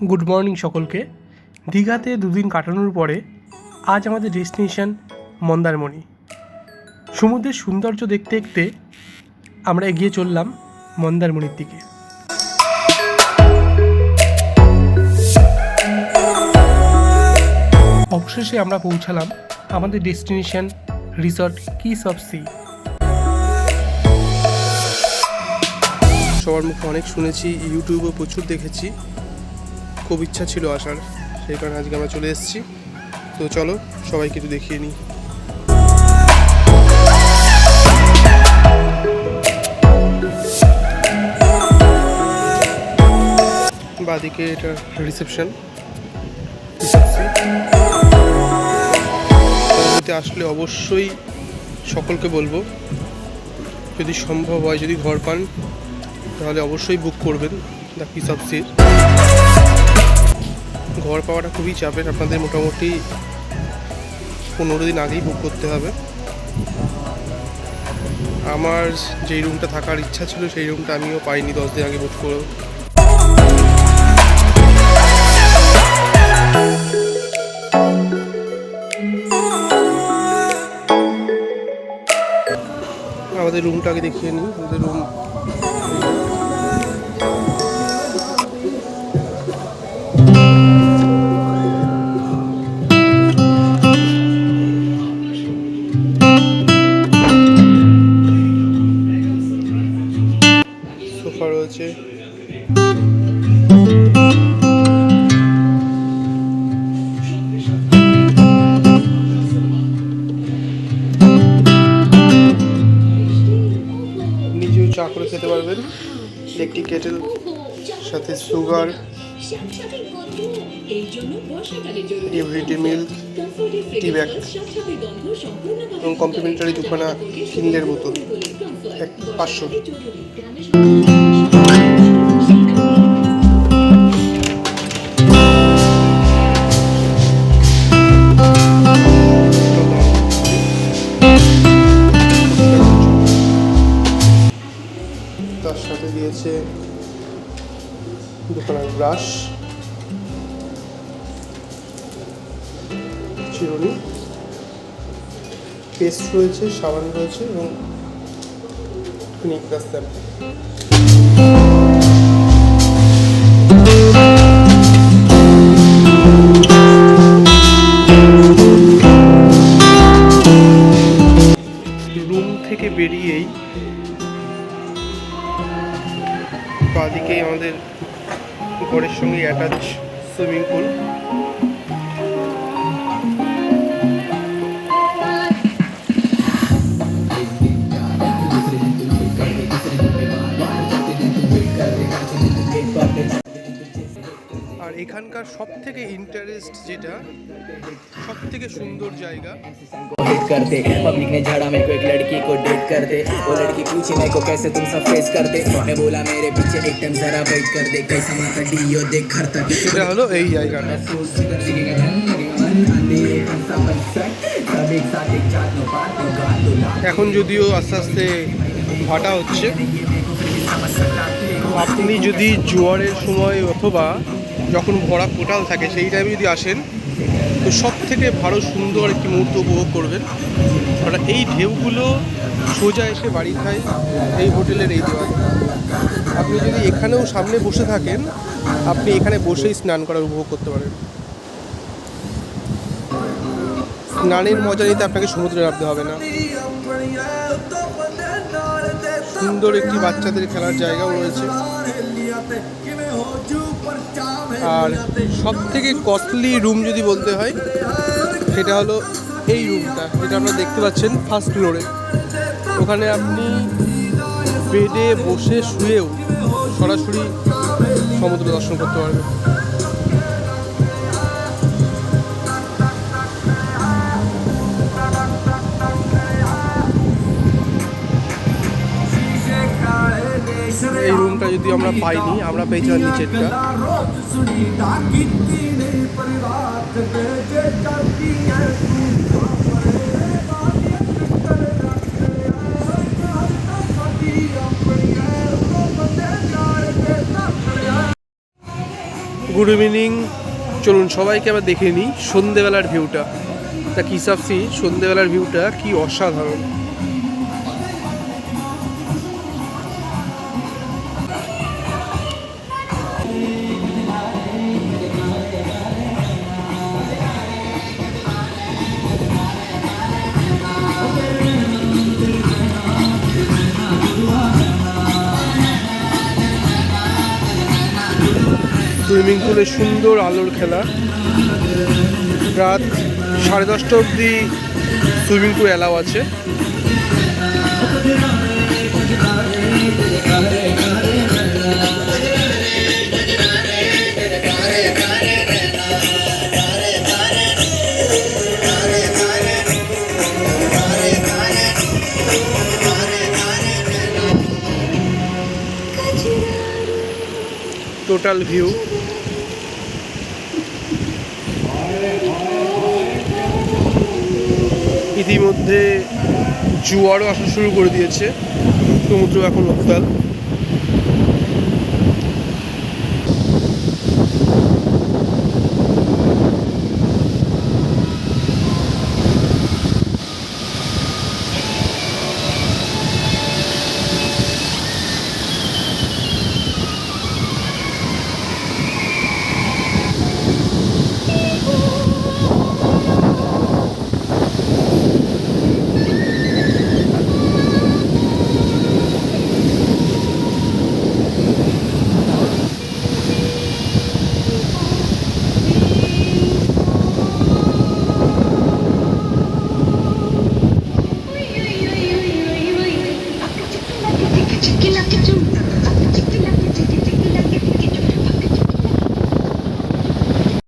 Good morning সকলকে। দীঘাতে দুদিন কাটানোর পরে আজ আমাদের ডেস্টিনেশন মন্দারমণি। সমুদ্রের সৌন্দর্য দেখতে দেখতে আমরা এগিয়ে চললাম মন্দারমণির দিকে। অবশেষে আমরা পৌঁছালাম আমাদের destination resort Kiss of Sea. সবার মুখে অনেক শুনেছি, ইউটিউবে প্রচুর দেখেছি, খুব ইচ্ছা ছিল আসার, সেই কারণে আজকে আমরা চলে এসেছি। তো চলো সবাইকে একটু দেখিয়ে নিই। বাদিকে এটা রিসেপশন। আসলে অবশ্যই সকলকে বলবো, যদি সম্ভব হয়, যদি ঘর পান তাহলে অবশ্যই বুক করবেন দ্য কিস অফ সির। ঘর পাওয়াটা খুবই চাপের, আপনাদের মোটামুটি 15 দিন আগেই বুক করতে হবে। আমার যেই রুমটা থাকার ইচ্ছা ছিল সেই রুমটা আমিও পাইনি 10 দিন আগে বুক করে। আমাদের রুমটা আগে দেখিয়ে নিই। আমাদের রুম সোফা রয়েছে, নিজেও চা করে খেতে পারবেন, ইলেকট্রিক কেটেল, সাথে সুগার, এভরিডে মিল্ক, টি ব্যাগ এবং কমপ্লিমেন্টারি দুখানা কিনলের বোতল 500। তার সাথে দিয়েছে দুখানা ব্রাশ, চিরুনি, পেস্ট রয়েছে, সাবান রয়েছে এবং ক্লিনিক প্লাস শ্যাম্পু। রুম থেকে বেরিয়েই বাদিকেই আমাদের ঘরের সঙ্গে অ্যাটাচ সুইমিং পুল। আর এখানকার সব থেকে ইন্টারেস্ট যেটা, সব থেকে সুন্দর জায়গা, करते पब्लिक ने झाड़ा मेरे को एक लड़की को डेट करते, वो लड़की पूछे मेरे को कैसे तुम सब फेस करते, मैं बोला मेरे पीछे एक टाइम जरा वेट कर दे, कैसा माता डीओ देख घर तक। এটা হলো এই জায়গাটা। এখন যদিও আস্তে আস্তে ভাটা হচ্ছে, আপনি যদি জোয়ারের সময় অথবা যখন ভরা কোটাল থাকে সেই টাইমে যদি আসেন তো সব থেকে ভালো সুন্দর একটি মুহূর্ত উপভোগ করবেন। কারণ এই ঢেউগুলো সোজা এসে বাড়ি খায় এই হোটেলের এই দেওয়ালে। আপনি যদি এখানেও সামনে বসে থাকেন, আপনি এখানে বসেই স্নান করার উপভোগ করতে পারেন। স্নানের মজা নিতে আপনাকে সমুদ্রে নামতে হবে না। সুন্দর একটি বাচ্চাদের খেলার জায়গাও রয়েছে। আর সব থেকে কস্টলি রুম যদি বলতে হয় সেটা হলো এই রুমটা, যেটা আপনারা দেখতে পাচ্ছেন ফার্স্ট ফ্লোরে। ওখানে আপনি বেডে বসে শুয়েও সরাসরি সমুদ্র দর্শন করতে পারবেন। এই রুমটা যদি আমরা পাইনি, আমরা পেয়েছিলাম নিচেরটা। Good evening. চলুন সবাইকে আবার দেখে নিই সন্ধেবেলার ভিউটা। তা কি সাবসি সন্ধেবেলার ভিউটা কি অসাধারণ। সুইমিং পুলে সুন্দর আলোর খেলা। রাত 10:30 অবধি সুইমিং পুল অ্যালাউ আছে। Total view. ইতিমধ্যে জোয়ারও আসা শুরু করে দিয়েছে, সমুদ্র এখন উত্তাল।